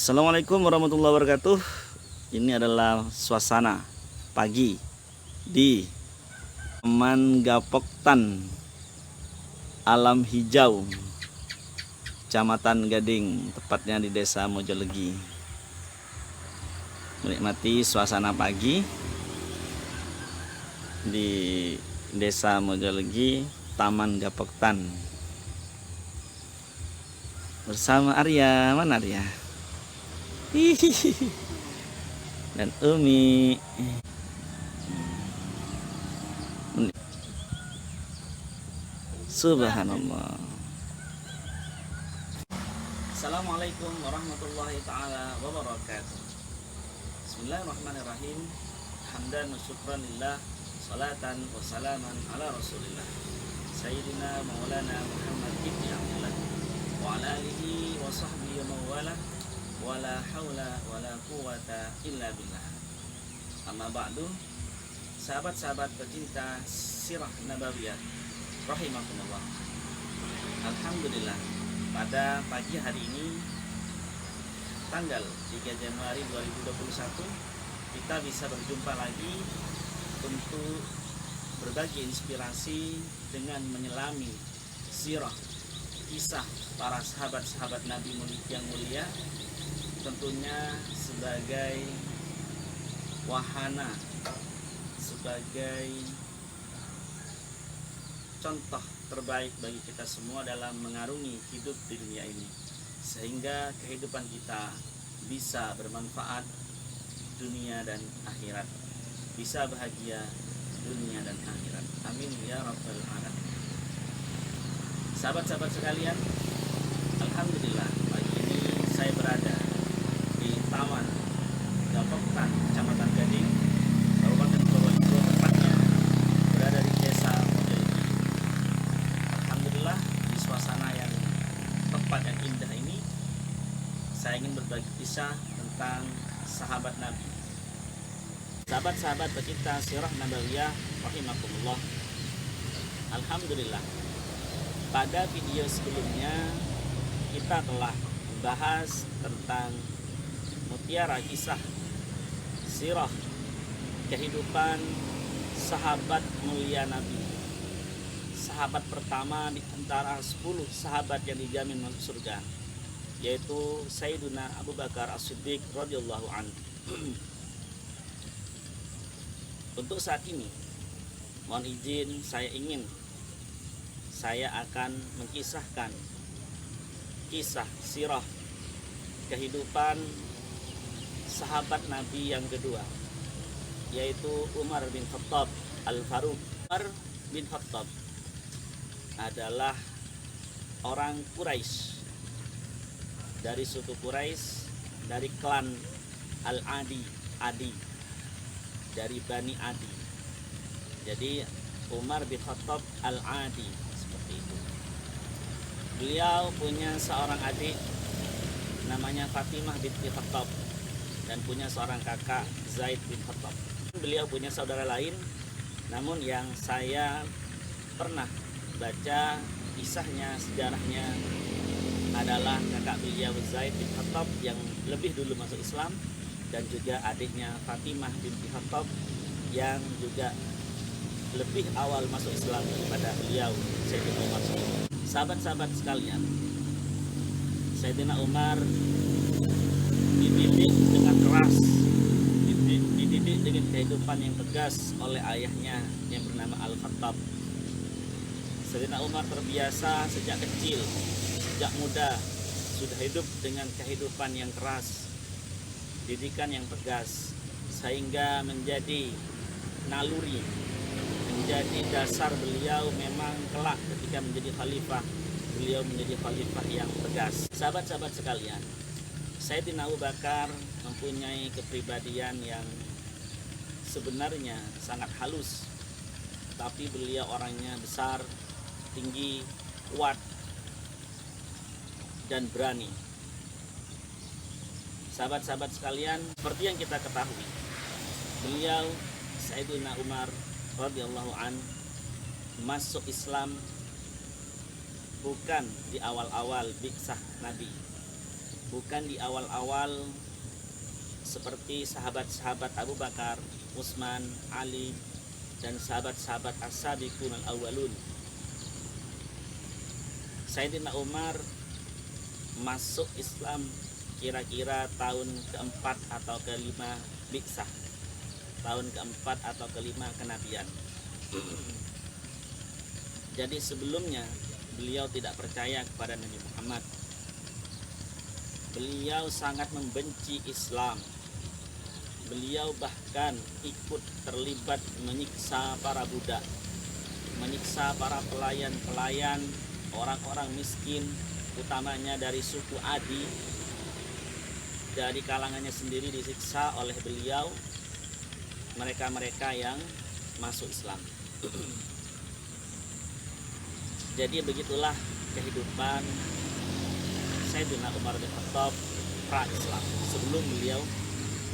Assalamualaikum warahmatullahi wabarakatuh. Ini adalah suasana pagi di Taman Gapoktan Alam Hijau, Kecamatan Gading, tepatnya di Desa Mojolegi. Menikmati suasana pagi di Desa Mojolegi, Taman Gapoktan, bersama Arya. Mana Arya? Hihihi. Dan Umi. Subhanallah. Assalamualaikum warahmatullahi ta'ala wabarakatuh. Bismillahirrahmanirrahim. Hamdan wa syukran lillah, salatan wa salaman ala rasulillah Sayyidina maulana Muhammad ibn Abdullah wa ala alihi wa sahbihi wa mawala wala haula wala quwata illa billah. Amma ba'du. Sahabat-sahabat pecinta sirah nabawiyah rahimakumullah. Alhamdulillah, pada pagi hari ini tanggal 3 Januari 2021 kita bisa berjumpa lagi untuk berbagi inspirasi dengan menyelami sirah kisah para sahabat-sahabat Nabi yang mulia, tentunya sebagai wahana, sebagai contoh terbaik bagi kita semua dalam mengarungi hidup di dunia ini, sehingga kehidupan kita bisa bermanfaat dunia dan akhirat, bisa bahagia dunia dan akhirat. Amin ya rabbal alamin. Sahabat-sahabat sekalian, alhamdulillah pagi ini saya berada di Taman Gapoktan, Kecamatan Gading, Kabupaten Purworejo, tepatnya berada di Desa Mojolegi. Alhamdulillah, di suasana yang tepat dan indah ini saya ingin berbagi kisah tentang sahabat Nabi. Sahabat-sahabat pecinta sirah nabawiyah rahimakumullah. Alhamdulillah, pada video sebelumnya kita telah membahas tentang mutiara kisah sirah kehidupan sahabat mulia Nabi, sahabat pertama di antara 10 sahabat yang dijamin masuk surga, yaitu Sayyiduna Abu Bakar As-Siddiq radhiyallahu anhu. Untuk saat ini, mohon izin saya akan mengkisahkan kisah sirah kehidupan sahabat Nabi yang kedua, yaitu Umar bin Khattab Al-Faruq. Umar bin Khattab adalah orang Quraisy, dari suku Quraisy, dari klan Al-Adi, dari Bani Adi. Jadi Umar bin Khattab Al-Adi, seperti itu. Beliau punya seorang adik namanya Fatimah binti Khattab, dan punya seorang kakak Zaid bin Khattab. Beliau punya saudara lain, namun yang saya pernah baca kisahnya, sejarahnya, adalah kakak beliau Zaid bin Khattab yang lebih dulu masuk Islam, dan juga adiknya Fatimah binti Khattab yang juga lebih awal masuk Islam daripada beliau Sayyidina Umar. Sahabat-sahabat sekalian, Sayyidina Umar dididik dengan keras, dididik dengan kehidupan yang tegas oleh ayahnya yang bernama Al-Khattab. Sayyidina Umar terbiasa sejak kecil, sejak muda sudah hidup dengan kehidupan yang keras, didikan yang tegas, sehingga menjadi naluri, menjadi dasar beliau memang kelak ketika menjadi khalifah, beliau menjadi khalifah yang tegas. Sahabat-sahabat sekalian, Sayyidina Abu Bakar mempunyai kepribadian yang sebenarnya sangat halus, tapi beliau orangnya besar, tinggi, kuat, dan berani. Sahabat-sahabat sekalian, seperti yang kita ketahui, beliau Sayyidina Umar radhiyallahu an masuk Islam bukan di awal-awal biksah Nabi, bukan di awal-awal seperti sahabat-sahabat Abu Bakar, Utsman, Ali, dan sahabat-sahabat as-sabiqun al-awwalun. Sayyidina Umar masuk Islam kira-kira tahun keempat atau kelima biksah, tahun keempat atau kelima kenabian. Jadi sebelumnya beliau tidak percaya kepada Nabi Muhammad. Beliau sangat membenci Islam. Beliau bahkan ikut terlibat menyiksa para budak, menyiksa para pelayan-pelayan, orang-orang miskin, utamanya dari suku Adi. Dari kalangannya sendiri disiksa oleh beliau, mereka-mereka yang masuk Islam. Jadi begitulah kehidupan Sayyidina Umar bin Khattab pra-Islam, sebelum beliau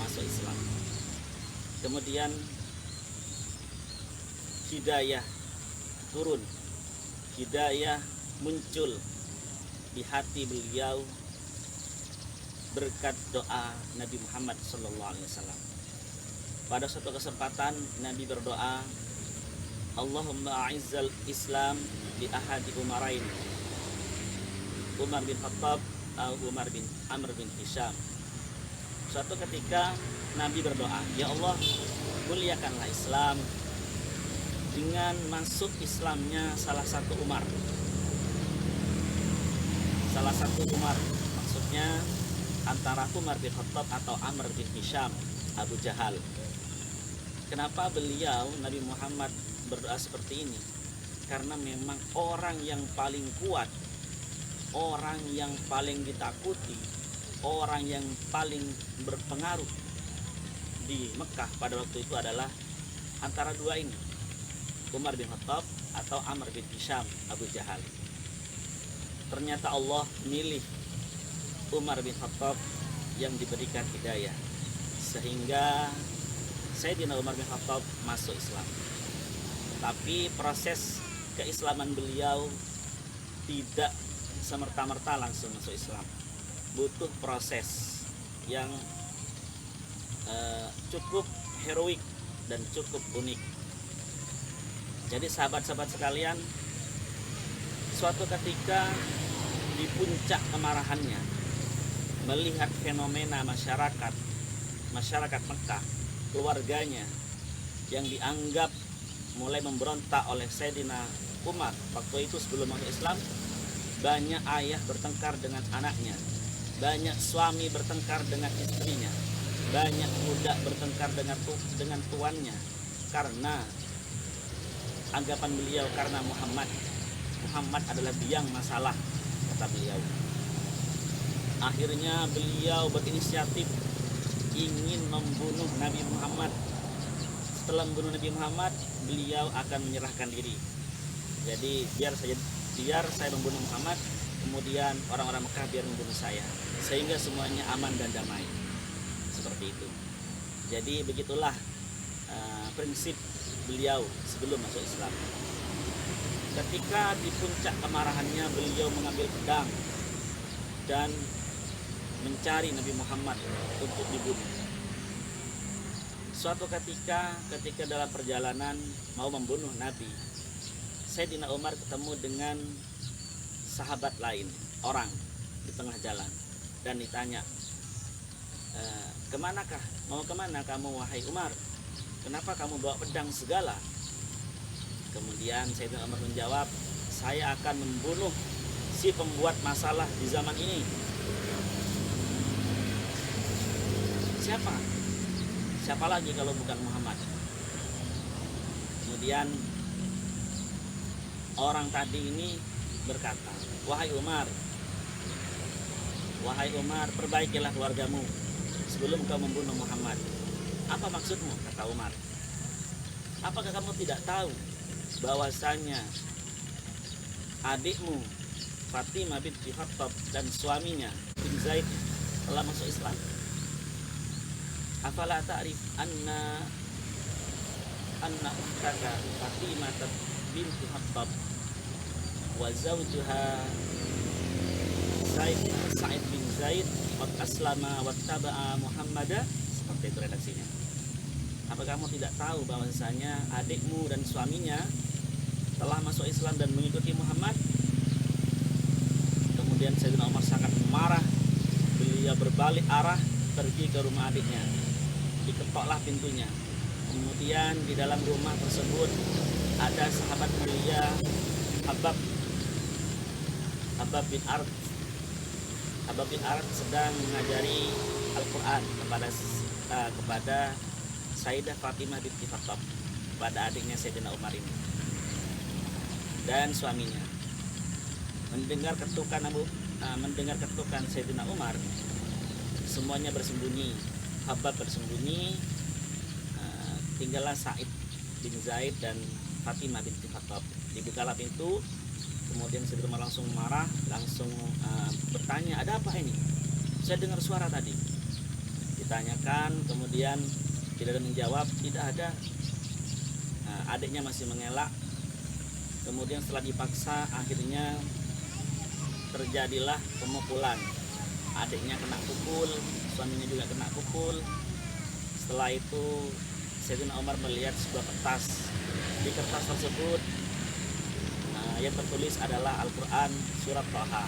masuk Islam. Kemudian hidayah turun, hidayah muncul di hati beliau berkat doa Nabi Muhammad SAW. Pada suatu kesempatan Nabi berdoa, Allahumma a'izzal Islam bi ahadi umarain, Umar bin Khattab atau Umar bin Amr bin Hisham. Suatu ketika Nabi berdoa, ya Allah, muliakanlah Islam dengan masuk Islamnya salah satu Umar. Salah satu Umar, maksudnya antara Umar bin Khattab atau Amr bin Hisham, Abu Jahal. Kenapa beliau Nabi Muhammad berdoa seperti ini? Karena memang orang yang paling kuat, orang yang paling ditakuti, orang yang paling berpengaruh di Mekah pada waktu itu adalah antara dua ini, Umar bin Khattab atau Amr bin Hisham, Abu Jahal. Ternyata Allah milih Umar bin Khattab yang diberikan hidayah, sehingga Sayyidina Umar bin Khattab masuk Islam. Tapi proses keislaman beliau tidak semerta-merta langsung masuk Islam. Butuh proses yang cukup heroik dan cukup unik. Jadi sahabat-sahabat sekalian, suatu ketika di puncak kemarahannya melihat fenomena masyarakat Mekah, keluarganya yang dianggap mulai memberontak oleh Sayyidina Umar waktu itu sebelum masuk Islam. Banyak ayah bertengkar dengan anaknya, banyak suami bertengkar dengan istrinya, banyak budak bertengkar dengan tuannya, karena anggapan beliau karena Muhammad adalah biang masalah, kata beliau. Akhirnya beliau berinisiatif ingin membunuh Nabi Muhammad. Setelah membunuh Nabi Muhammad, beliau akan menyerahkan diri. Jadi biar saya membunuh Muhammad, kemudian orang-orang Mekah biar membunuh saya, sehingga semuanya aman dan damai. Seperti itu. Jadi begitulah prinsip beliau sebelum masuk Islam. Ketika di puncak kemarahannya, beliau mengambil pedang dan mencari Nabi Muhammad untuk dibunuh. Suatu ketika dalam perjalanan mau membunuh Nabi, Sayyidina Umar ketemu dengan sahabat lain, orang di tengah jalan, dan ditanya, kemanakah? Mau kemana kamu wahai Umar? Kenapa kamu bawa pedang segala? Kemudian Sayyidina Umar menjawab, saya akan membunuh si pembuat masalah di zaman ini. Siapa lagi kalau bukan Muhammad? Kemudian orang tadi ini berkata, wahai Umar, perbaikilah keluargamu sebelum kau membunuh Muhammad. Apa maksudmu? Kata Umar. Apakah kamu tidak tahu bahwasanya adikmu Fatimah binti Khattab dan suaminya bin Zaid telah masuk Islam? Afala ta'rif anna ukhtaka Fatimah binti Khattab wa zawjuha Sa'id bin Zaid qad aslama wattaba'a Muhammada, seperti itu redaksinya. Apa kamu tidak tahu bahwasanya adikmu dan suaminya telah masuk Islam dan mengikuti Muhammad? Kemudian Sayyidina Umar sangat marah. Beliau berbalik arah pergi ke rumah adiknya. Diketoklah pintunya. Kemudian di dalam rumah tersebut ada sahabat mulia Habab bin Ard. Habab bin Ard sedang mengajari Al-Quran kepada Sayyidah Fatimah binti Khattab, pada adiknya Sayyidina Umar ini dan suaminya. Mendengar ketukan Sayyidina Umar, semuanya bersembunyi. Habab bersembunyi, tinggallah Sa'id bin Zaid dan Fatimah binti Khattab. Dibukalah pintu, kemudian Sayyidina Umar langsung marah, langsung bertanya, ada apa ini? Saya dengar suara tadi. Ditanyakan, kemudian tidak ada menjawab, tidak ada. Adiknya masih mengelak. Kemudian setelah dipaksa, akhirnya terjadilah pemukulan. Adiknya kena pukul, suaminya juga kena pukul. Setelah itu Sayyidina Umar melihat sebuah kertas. Di kertas tersebut yang tertulis adalah Al-Quran surat Thaha.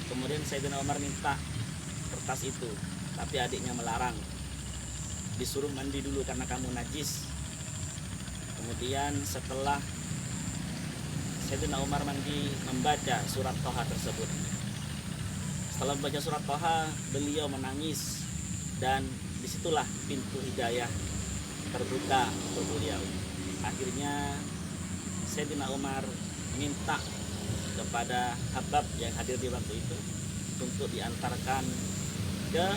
Kemudian Sayyidina Umar minta kertas itu, tapi adiknya melarang. Disuruh mandi dulu karena kamu najis. Kemudian setelah Sayyidina Umar mandi, membaca surat Thaha tersebut. Setelah membaca surat Thaha, beliau menangis, dan disitulah pintu hidayah terbuka untuk beliau. Akhirnya Sayyidina Umar minta kepada Habab yang hadir di waktu itu untuk diantarkan ke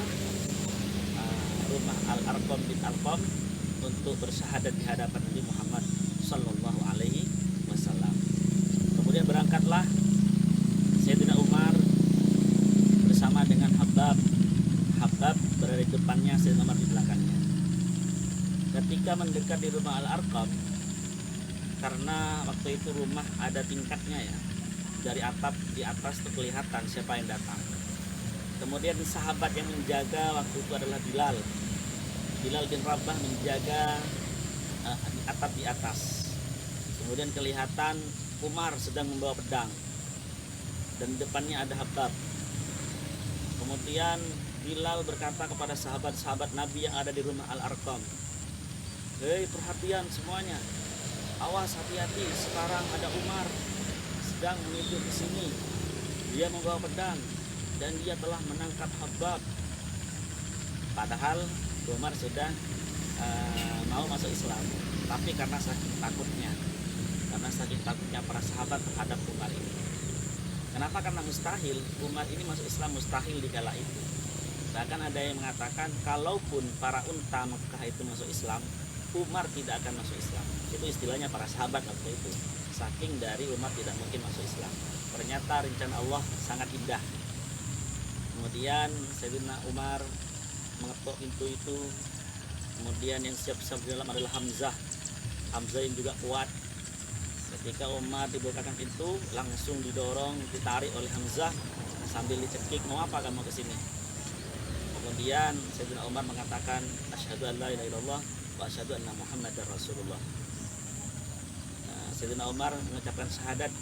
rumah Al-Arqam bin Arqam untuk bersyahadat di hadapan Nabi Muhammad Sallallahu Alaihi Wasallam. Kemudian berangkatlah Sayyidina Umar bersama dengan Habab. Habab berada di depannya, Sayyidina Umar di belakangnya. Ketika mendekat di rumah Al-Arqam, karena waktu itu rumah ada tingkatnya ya, dari atap di atas itu kelihatan siapa yang datang. Kemudian sahabat yang menjaga waktu itu adalah Bilal bin Rabah menjaga atap di atas. Kemudian kelihatan Umar sedang membawa pedang, dan di depannya ada Habab. Kemudian Bilal berkata kepada sahabat-sahabat Nabi yang ada di rumah Al-Arqam, hei, perhatian semuanya, awas, hati-hati, sekarang ada Umar sedang menuju ke sini. Dia membawa pedang dan dia telah menangkap Habab. Padahal Umar sudah mau masuk Islam, tapi karena saking takutnya para sahabat terhadap Umar ini. Kenapa? Karena mustahil Umar ini masuk Islam, mustahil di kala itu. Bahkan ada yang mengatakan kalaupun para unta Mekah itu masuk Islam, Umar tidak akan masuk Islam. Itu istilahnya para sahabat waktu itu. Saking dari Umar tidak mungkin masuk Islam. Ternyata rencana Allah sangat indah. Kemudian Sayyidina Umar mengetuk pintu itu. Kemudian yang siap-siap di dalam adalah Hamzah yang juga kuat. Ketika Umar dibukakan pintu, langsung didorong, ditarik oleh Hamzah sambil dicekik, mau apa kamu kesini? Kemudian Sayyidina Umar mengatakan, asyhadu an la ilaha illallah wa asyhadu anna Muhammadar Rasulullah. Sayyidina Umar mengucapkan syahadat,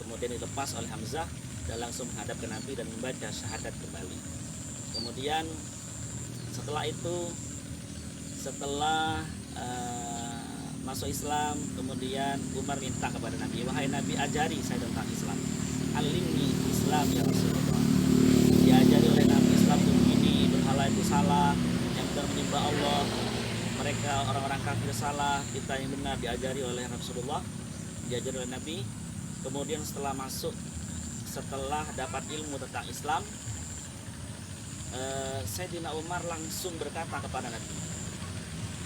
kemudian dilepas oleh Hamzah dan langsung menghadap ke Nabi dan membaca syahadat kembali. Kemudian setelah itu, setelah masuk Islam, kemudian Umar minta kepada Nabi, wahai Nabi, ajari saya tentang Islam. Alimni Islam ya Rasulullah. Diajari oleh Nabi Islam itu begini, berhala itu salah, yang benar menyembah Allah, mereka orang-orang kafir salah, kita yang benar, diajari oleh Rasulullah, diajari oleh Nabi. Kemudian setelah dapat ilmu tentang Islam, Sayyidina Umar langsung berkata kepada Nabi,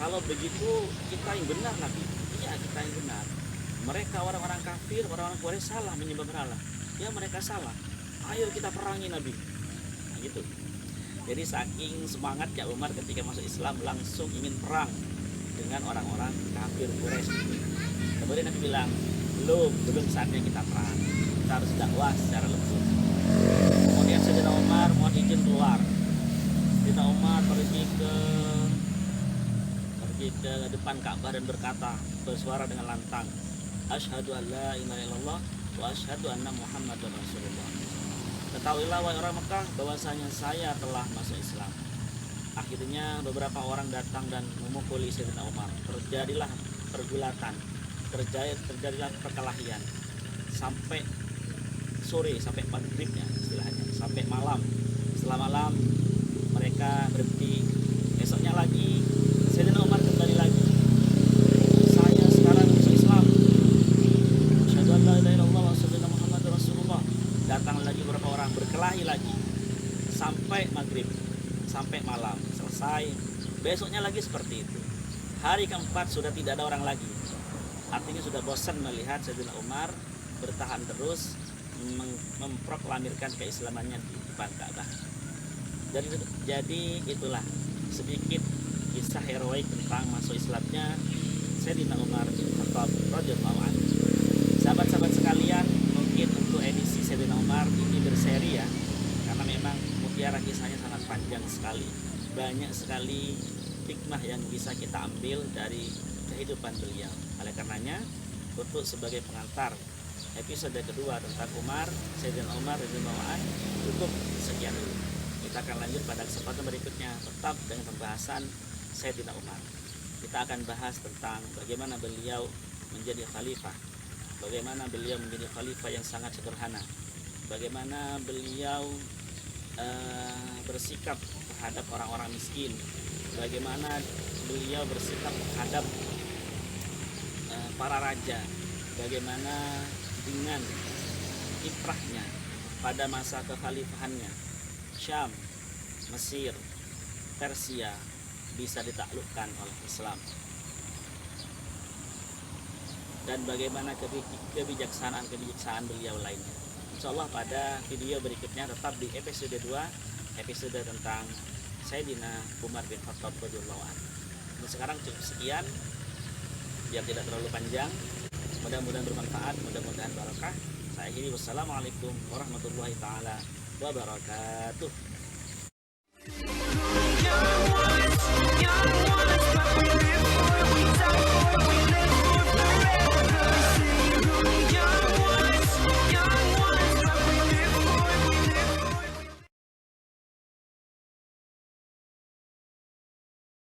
kalau begitu kita yang benar Nabi. Iya, kita yang benar. Mereka orang-orang kafir, orang-orang Quraisy salah menyembah berhala. Ya, mereka salah. Ayo kita perangi Nabi. Nah, gitu. Jadi saking semangatnya Umar ketika masuk Islam, langsung ingin perang dengan orang-orang kafir Quraisy. Kemudian Nabi bilang, belum saatnya kita perang. Kita harus dakwah secara lembut. Kemudian Sayyidina Umar mohon izin keluar. pergi ke depan Ka'bah dan berkata, bersuara dengan lantang, asyhadu an la ilaha illallah wa asyhadu anna Muhammadar Rasulullah. Ketahuilah wahai orang Mekah bahwasanya saya telah masuk Islam. Akhirnya beberapa orang datang dan memukuli Sayyidina Umar. Terjadilah pergulatan, terjadilah perkelahian sampai sore, sampai maghribnya istilahnya, sampai malam. Setelah malam mereka berhenti. Esoknya lagi Sayyidina Umar kembali lagi, saya sekarang masuk Islam, asyhadu an la ilaha illallah wa asyhadu anna Muhammadar Rasulullah. Datang lagi beberapa orang, berkelahi lagi sampai maghrib, sampai malam selesai. Besoknya lagi seperti itu. Hari keempat sudah tidak ada orang lagi. Artinya sudah bosan melihat Sayyidina Umar bertahan terus memproklamirkan keislamannya di depan Ka'bah. Jadi itulah sedikit kisah heroik tentang masuk Islamnya Sayyidina Umar bin Khattab radhiyallahu anhu. Sahabat-sahabat sekalian, mungkin untuk edisi Sayyidina Umar ini berseri ya, karena memang mutiara kisahnya sangat panjang sekali. Banyak sekali hikmah yang bisa kita ambil dari kehidupan beliau. Oleh karenanya, untuk sebagai pengantar episode kedua tentang Sayyidina Umar radhiyallahu anhu cukup sekian dulu. Kita akan lanjut pada kesempatan berikutnya tetap dengan pembahasan Sayyidina Umar. Kita akan bahas tentang bagaimana beliau menjadi khalifah, bagaimana beliau menjadi khalifah yang sangat sederhana, bagaimana beliau bersikap terhadap orang-orang miskin, bagaimana beliau bersikap terhadap para raja, bagaimana dengan kiprahnya pada masa kekhalifahannya Syam, Mesir, Persia bisa ditaklukkan oleh Islam, dan bagaimana kebijaksanaan beliau lainnya. Insyaallah pada video berikutnya tetap di episode 2, episode tentang Sayyidina Umar bin Khattab radhiyallahu anhu. Sekarang cukup sekian biar tidak terlalu panjang. Mudah-mudahan bermanfaat, mudah-mudahan barokah. Saya akhiri, wassalamualaikum warahmatullahi taala wabarakatuh.